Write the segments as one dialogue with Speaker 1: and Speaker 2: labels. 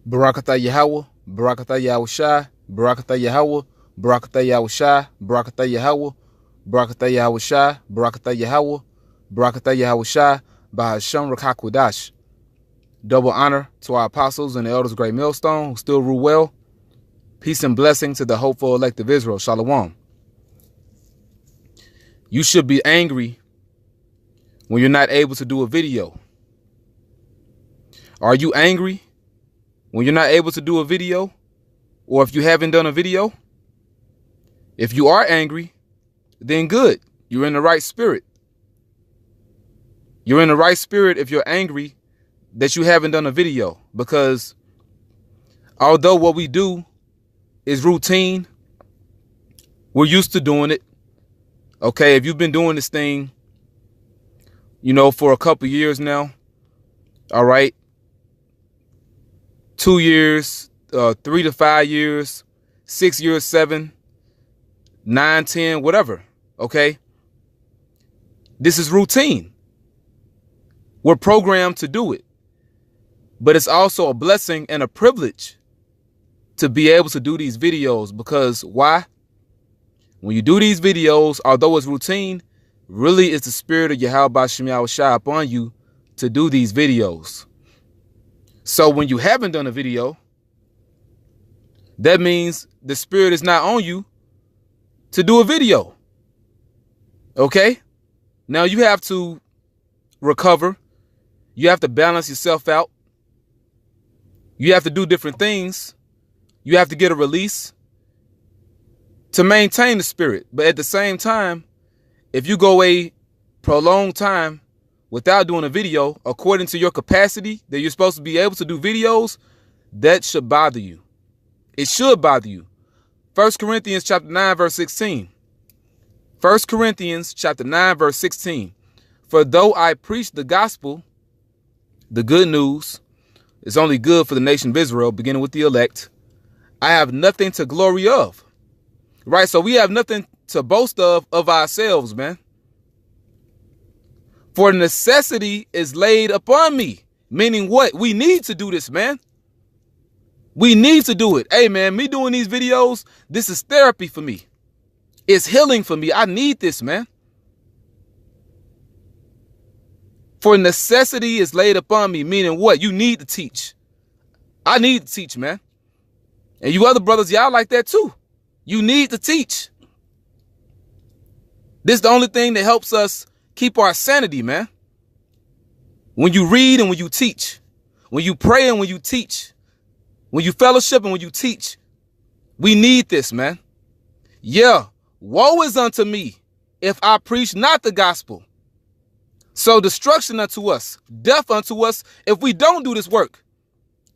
Speaker 1: Barakatah Yahweh, Barakatah Yahawashi, Barakatah Yahweh, Barakatah Yahawashi, Barakatah Yahweh, Barakatah Yahawashi, Barakatah Yahweh, Barakatah Yahawashi, Bahasham Rakakwadash. Double honor to our apostles and the elders of Great Millstone who still rule well. Peace and blessing to the hopeful elect of Israel. Shalom. You should be angry when you're not able to do a video. Are you angry when you're not able to do a video, or if you haven't done a video? If you are angry, then good. You're in the right spirit. You're in the right spirit if you're angry that you haven't done a video, because although what we do is routine, we're used to doing it. Okay, if you've been doing this thing, for a couple years now, all right, 2 years, 3 to 5 years, 6 years, 7, 9, 10, whatever. Okay. This is routine. We're programmed to do it, but it's also a blessing and a privilege to be able to do these videos, because why? When you do these videos, although it's routine, really it's the spirit of Yahawashi upon you to do these videos. So when you haven't done a video, that means the spirit is not on you to do a video. Okay? Now you have to recover. You have to balance yourself out. You have to do different things. You have to get a release to maintain the spirit. But at the same time, if you go a prolonged time without doing a video, according to your capacity that you're supposed to be able to do videos, that should bother you. It should bother you. 1 Corinthians chapter 9, verse 16. 1 Corinthians chapter 9, verse 16. For though I preach the gospel, the good news, is only good for the nation of Israel, beginning with the elect, I have nothing to glory of. Right? So we have nothing to boast of ourselves, man. For necessity is laid upon me. Meaning what? We need to do this, man. We need to do it. Hey, man, me doing these videos, this is therapy for me. It's healing for me. I need this, man. For necessity is laid upon me. Meaning what? You need to teach. I need to teach, man. And you other brothers, y'all like that too. You need to teach. This is the only thing that helps us keep our sanity, man. When you read and when you teach, when you pray and when you teach, when you fellowship and when you teach, we need this, man. Yeah, woe is unto me if I preach not the gospel. So destruction unto us, death unto us if we don't do this work.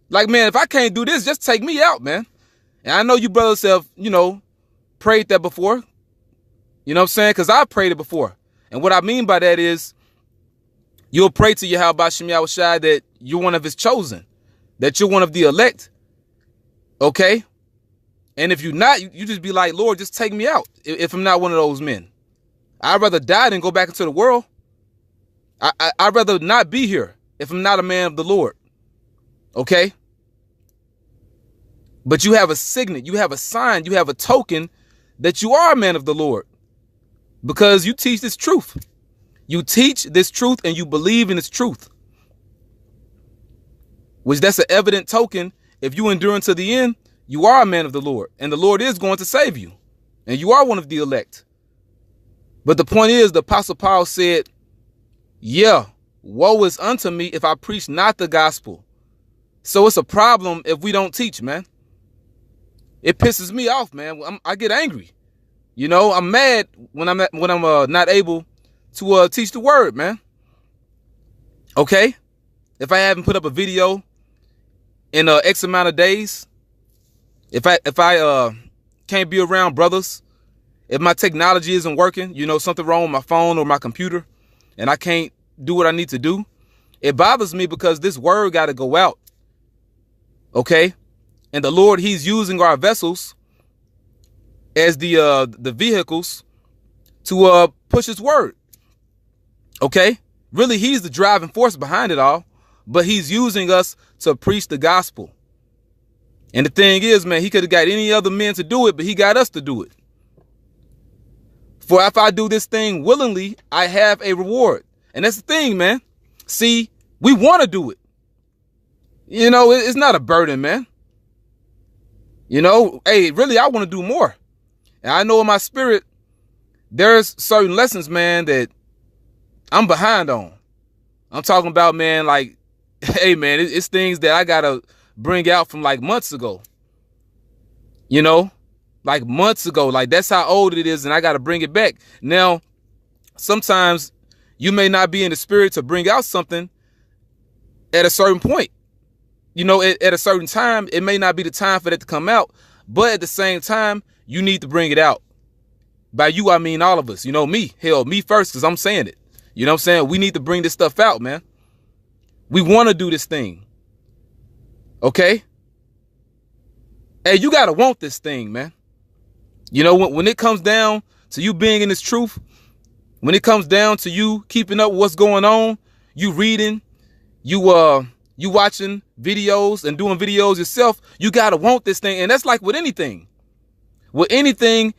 Speaker 1: Like, man, if I can't do this, just take me out, man. And I know you brothers have, prayed that before. You know what I'm saying? Because I prayed it before. And what I mean by that is you'll pray to Yahawashi that you're one of his chosen, that you're one of the elect. Okay? And if you're not, you just be like, Lord, just take me out if I'm not one of those men. I'd rather die than go back into the world. I'd rather not be here if I'm not a man of the Lord. Okay? But you have a signet, you have a sign, you have a token that you are a man of the Lord, because you teach this truth. You teach this truth and you believe in this truth, which that's an evident token. If you endure unto the end, you are a man of the Lord, and the Lord is going to save you, and you are one of the elect. But the point is, the Apostle Paul said, yeah, woe is unto me if I preach not the gospel. So it's a problem if we don't teach, man. It pisses me off, man. I get angry. I'm mad when I'm not able to teach the word, man. Okay? If I haven't put up a video in X amount of days, if I can't be around brothers, if my technology isn't working, something wrong with my phone or my computer, and I can't do what I need to do, it bothers me, because this word got to go out. Okay? And the Lord, he's using our vessels as the vehicles to push his word. Okay? Really, he's the driving force behind it all, but he's using us to preach the gospel. And the thing is, man, he could have got any other men to do it, but he got us to do it. For if I do this thing willingly, I have a reward. And that's the thing, man. See, we want to do it. You know, it's not a burden, man. You know, hey, really, I want to do more. And I know in my spirit, there's certain lessons, man, that I'm behind on. I'm talking about, man, like, hey, man, it's things that I got to bring out from like months ago. You know, like months ago. Like, that's how old it is, and I got to bring it back. Now, sometimes you may not be in the spirit to bring out something at a certain point. You know, at a certain time, it may not be the time for that to come out. But at the same time, you need to bring it out. By you, I mean all of us. You know, me. Hell, me first, because I'm saying it. You know what I'm saying? We need to bring this stuff out, man. We want to do this thing. Okay? Hey, you got to want this thing, man. You know, when it comes down to you being in this truth, when it comes down to you keeping up with what's going on, you reading, you watching videos and doing videos yourself, you got to want this thing. And that's like with anything. With anything,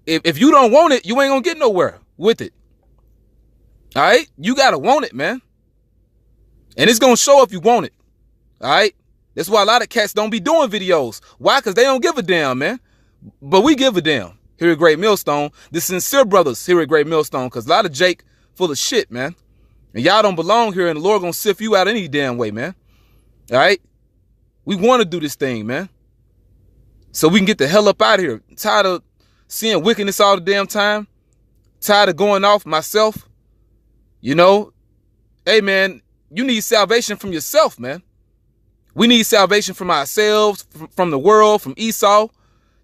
Speaker 1: if you don't want it, you ain't going to get nowhere with it. All right? You got to want it, man. And it's going to show if you want it. All right? That's why a lot of cats don't be doing videos. Why? Because they don't give a damn, man. But we give a damn here at Great Millstone. The sincere brothers here at Great Millstone. Because a lot of Jake full of shit, man. And y'all don't belong here, and the Lord going to sift you out any damn way, man. All right? We want to do this thing, man. So we can get the hell up out of here. I'm tired of seeing wickedness all the damn time. Tired of going off myself. You know? Hey, man, you need salvation from yourself, man. We need salvation from ourselves, from the world, from Esau.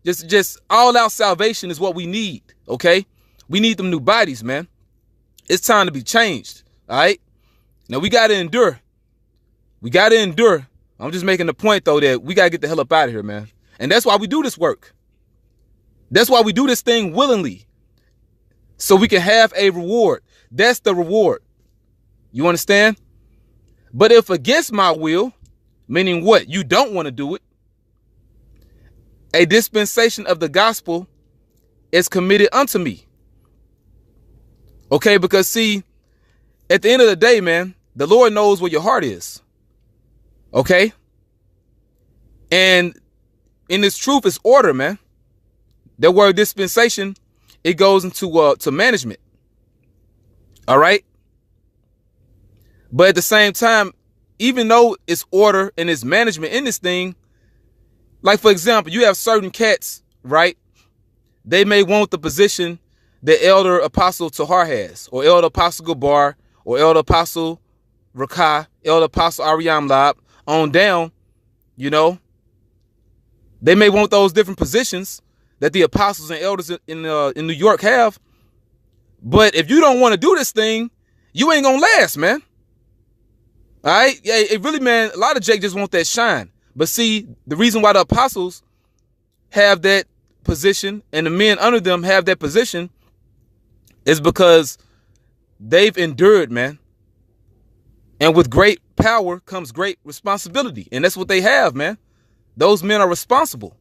Speaker 1: Just all out salvation is what we need, okay? We need them new bodies, man. It's time to be changed, all right? Now, we got to endure. We got to endure. I'm just making the point, though, that we got to get the hell up out of here, man. And that's why we do this work. That's why we do this thing willingly. So we can have a reward. That's the reward. You understand? But if against my will, meaning what? You don't want to do it. A dispensation of the gospel is committed unto me. Okay, because see, at the end of the day, man, the Lord knows where your heart is. Okay? And in this truth is order, man. That word dispensation, it goes into to management. All right? But at the same time, even though it's order and it's management in this thing, like, for example, you have certain cats, right? They may want the position that Elder Apostle Tahar has, or Elder Apostle Gabar, or Elder Apostle Rakah, Elder Apostle Ariam Lab, on down, you know. They may want those different positions that the apostles and elders in New York have. But if you don't want to do this thing, you ain't going to last, man. All right? Yeah, it really, man, a lot of Jake just want that shine. But see, the reason why the apostles have that position and the men under them have that position is because they've endured, man. And with great power comes great responsibility. And that's what they have, man. Those men are responsible.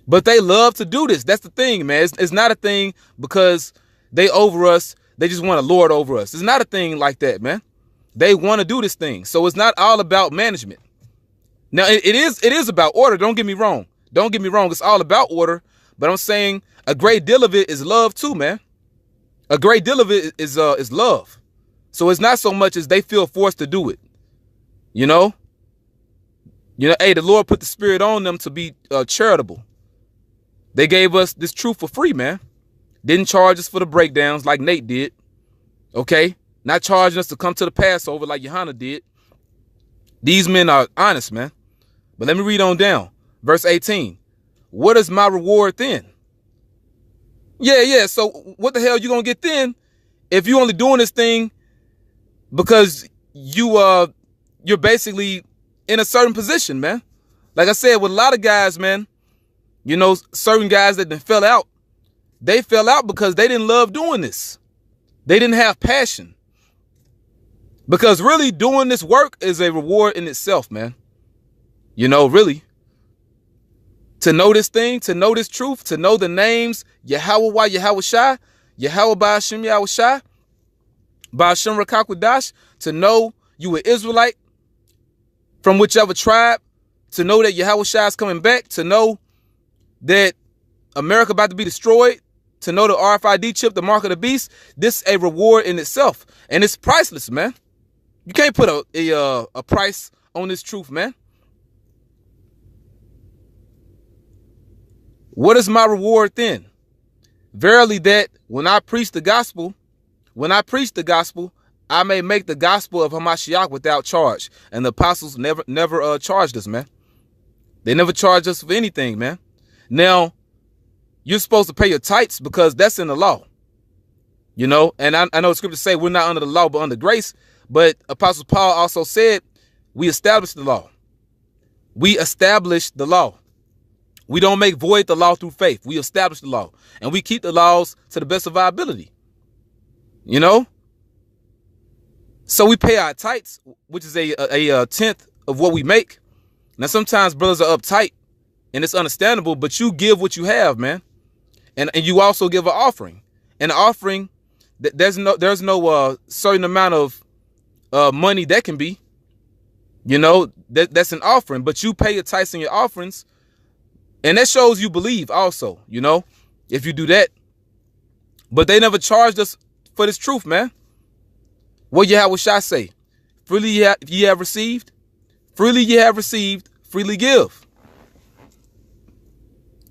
Speaker 1: But they love to do this. That's the thing, man. It's not a thing because they over us. They just want to lord over us. It's not a thing like that, man. They want to do this thing. So it's not all about management. Now, it is about order. Don't get me wrong. Don't get me wrong. It's all about order. But I'm saying a great deal of it is love too, man. A great deal of it is love. So it's not so much as they feel forced to do it. You know? Hey, the Lord put the spirit on them to be charitable. They gave us this truth for free, man. Didn't charge us for the breakdowns like Nate did. Okay? Not charging us to come to the Passover like Johanna did. These men are honest, man. But let me read on down. Verse 18. What is my reward then? Yeah. So what the hell you gonna get then if you only doing this thing because you're basically in a certain position, man? Like I said, with a lot of guys, man, you know, certain guys that then fell out, they fell out because they didn't love doing this. They didn't have passion. Because really doing this work is a reward in itself, man. You know, really. to know this thing, to know this truth, to know the names Yahawashi, Yahawashi, Yahweh Ba'ashem Yahawashi, Ba'ashem Rakakwadash, to know you an Israelite from whichever tribe, to know that Yahawashi is coming back, to know that America about to be destroyed, to know the RFID chip, the mark of the beast. This is a reward in itself, and it's priceless, man. You can't put a price on this truth, man. What is my reward then? Verily that when I preach the gospel, I may make the gospel of Hamashiach without charge. And the apostles never charged us, man. They never charged us for anything, man. Now, you're supposed to pay your tithes because that's in the law. You know, and I know the scriptures say we're not under the law, but under grace. But Apostle Paul also said we established the law. We established the law. We don't make void the law through faith. We establish the law. And we keep the laws to the best of our ability. You know? So we pay our tithes, which is a tenth of what we make. Now, sometimes brothers are uptight, and it's understandable, but you give what you have, man. And you also give an offering. And the offering, there's no certain amount of money that can be. You know, that's an offering. But you pay your tithes and your offerings. And that shows you believe also, you know, if you do that. But they never charged us for this truth, man. What Yahawashi say? Freely ye have received, freely give.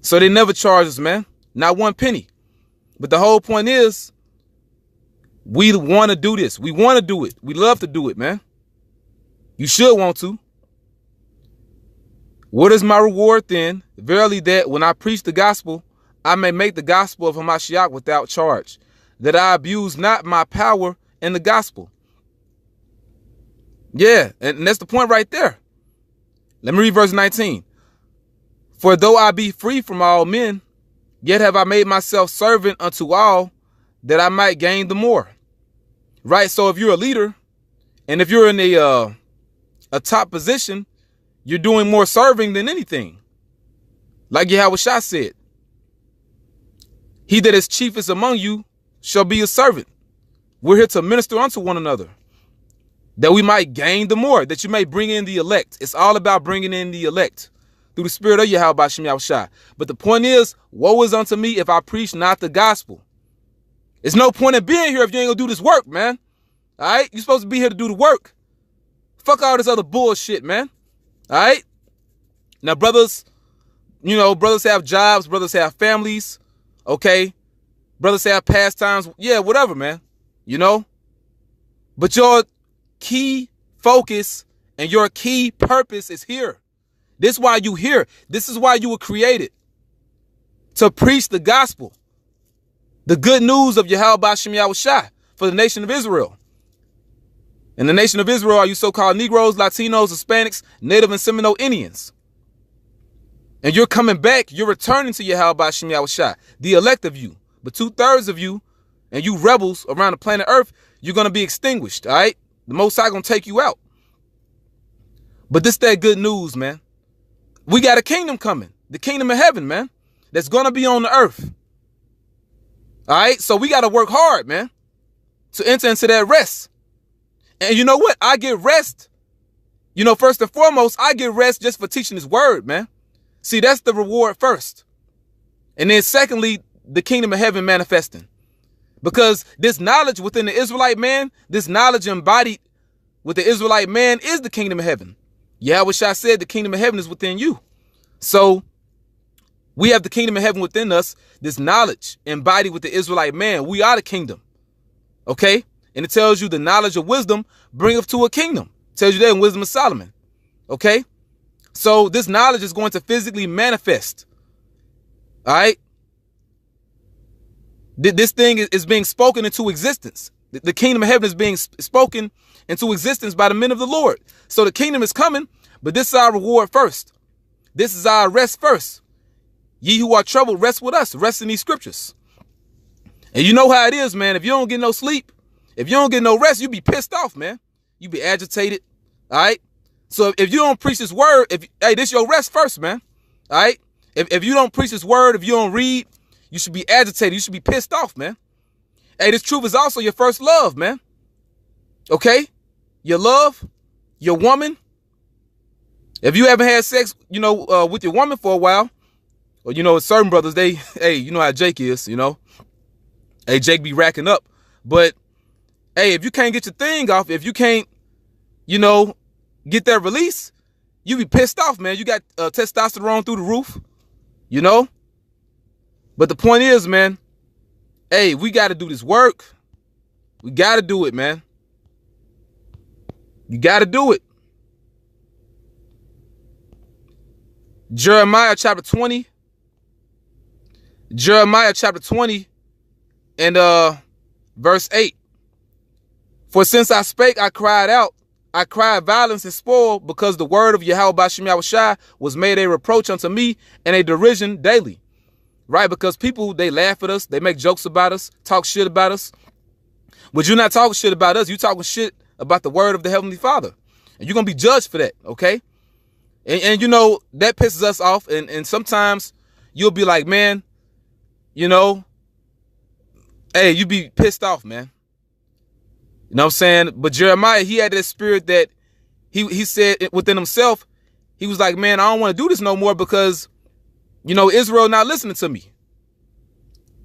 Speaker 1: So they never charged us, man. Not one penny. But the whole point is, we want to do this. We want to do it. We love to do it, man. You should want to. What is my reward then? Verily that when I preach the gospel, I may make the gospel of Hamashiach without charge, that I abuse not my power in the gospel. Yeah, and that's the point right there. Let me read verse 19. For though I be free from all men, yet have I made myself servant unto all, that I might gain the more. Right, so if you're a leader, and if you're in a top position, you're doing more serving than anything. Like Yahawashi said, he that is chiefest among you shall be a servant. We're here to minister unto one another, that we might gain the more, that you may bring in the elect. It's all about bringing in the elect through the spirit of Yahawashi. But the point is, woe is unto me if I preach not the gospel. There's no point in being here if you ain't gonna do this work, man. All right? You're supposed to be here to do the work. Fuck all this other bullshit, man. All right. Now, brothers, you know, brothers have jobs, brothers have families. Okay. Brothers have pastimes. Yeah, whatever, man. You know, but your key focus and your key purpose is here. This is why you here. This is why you were created, to preach the gospel, the good news of Yahawashi for the nation of Israel. And the nation of Israel are you so-called Negroes, Latinos, Hispanics, Native and Seminole Indians. And you're coming back. You're returning to Yahawashi, the elect of you. But 2/3 of you and you rebels around the planet Earth, you're going to be extinguished, all right? The Most High going to take you out. But this that good news, man. We got a kingdom coming. The kingdom of heaven, man. That's going to be on the earth. All right? So we got to work hard, man, to enter into that rest. And you know what? I get rest. You know, first and foremost, I get rest just for teaching his word, man. See, that's the reward first. And then secondly, the kingdom of heaven manifesting. Because this knowledge within the Israelite man, this knowledge embodied with the Israelite man is the kingdom of heaven. Yahawashi said the kingdom of heaven is within you. So we have the kingdom of heaven within us, this knowledge embodied with the Israelite man. We are the kingdom. Okay? And it tells you the knowledge of wisdom bringeth to a kingdom. It tells you that in Wisdom of Solomon. Okay? So this knowledge is going to physically manifest. All right? This thing is being spoken into existence. The kingdom of heaven is being spoken into existence by the men of the Lord. So the kingdom is coming, but this is our reward first. This is our rest first. Ye who are troubled, rest with us. Rest in these scriptures. And you know how it is, man. If you don't get no sleep, if you don't get no rest, you be pissed off, man. You be agitated. All right. So if you don't preach this word, hey, this your rest first, man. All right. If you don't preach his word, if you don't read, you should be agitated. You should be pissed off, man. Hey, this truth is also your first love, man. Okay? Your love, your woman. If you haven't had sex, with your woman for a while, or, certain brothers, hey, you know how Jake is, Hey, Jake be racking up. But, hey, if you can't get your thing off, if you can't, get that release, you be pissed off, man. You got testosterone through the roof, But the point is, man, hey, we got to do this work. We got to do it, man. You got to do it. Jeremiah chapter 20. Jeremiah chapter 20 and verse 8. For since I spake, I cried out. I cried violence and spoil, because the word of Yahawashi was made a reproach unto me and a derision daily. Right? Because people, they laugh at us. They make jokes about us, talk shit about us. But you're not talking shit about us. You're talking shit about the word of the Heavenly Father. And you're going to be judged for that, okay? And that pisses us off. And sometimes you'll be like, man, hey, you be pissed off, man. You know what I'm saying? But Jeremiah, he had that spirit that he said within himself, he was like, man, I don't want to do this no more because, Israel not listening to me.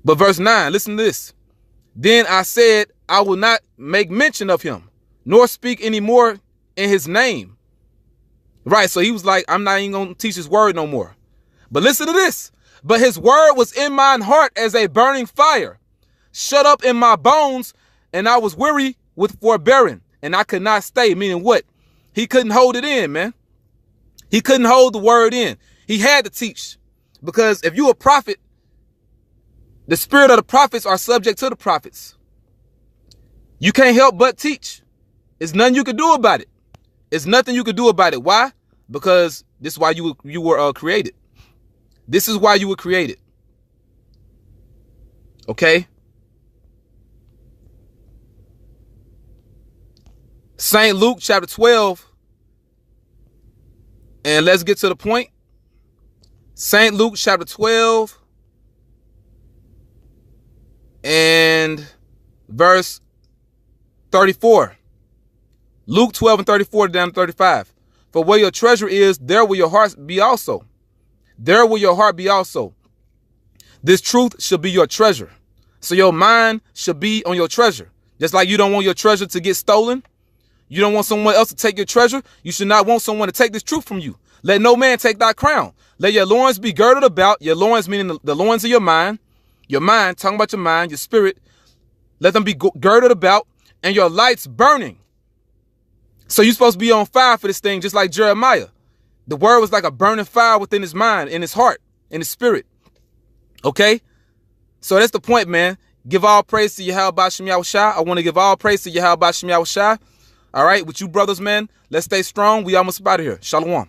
Speaker 1: But verse 9, listen to this. Then I said, I will not make mention of him, nor speak any more in his name. Right, so he was like, I'm not even going to teach his word no more. But listen to this. But his word was in mine heart as a burning fire, shut up in my bones, and I was weary with forbearing, and I could not stay. Meaning what? He couldn't hold it in, man. He couldn't hold the word in. He had to teach. Because if you a prophet, the spirit of the prophets are subject to the prophets. You can't help but teach. There's nothing you can do about it. It's nothing you can do about it. Why? Because this is why you were created. This is why you were created. Okay? St. Luke chapter 12. And let's get to the point. St. Luke chapter 12 and verse 34. Luke 12 and 34 down to 35. For where your treasure is, there will your heart be also. There will your heart be also. This truth should be your treasure. So your mind should be on your treasure. Just like you don't want your treasure to get stolen. You don't want someone else to take your treasure. You should not want someone to take this truth from you. Let no man take thy crown. Let your loins be girded about. Your loins meaning the loins of your mind. Your mind, talking about your mind, your spirit. Let them be girded about, and your lights burning. So you're supposed to be on fire for this thing, just like Jeremiah. The word was like a burning fire within his mind, in his heart, in his spirit. Okay? So that's the point, man. Give all praise to Yahawashi. I want to give all praise to Yahawashi. All right? With you brothers, man, let's stay strong. We almost out of here. Shalom.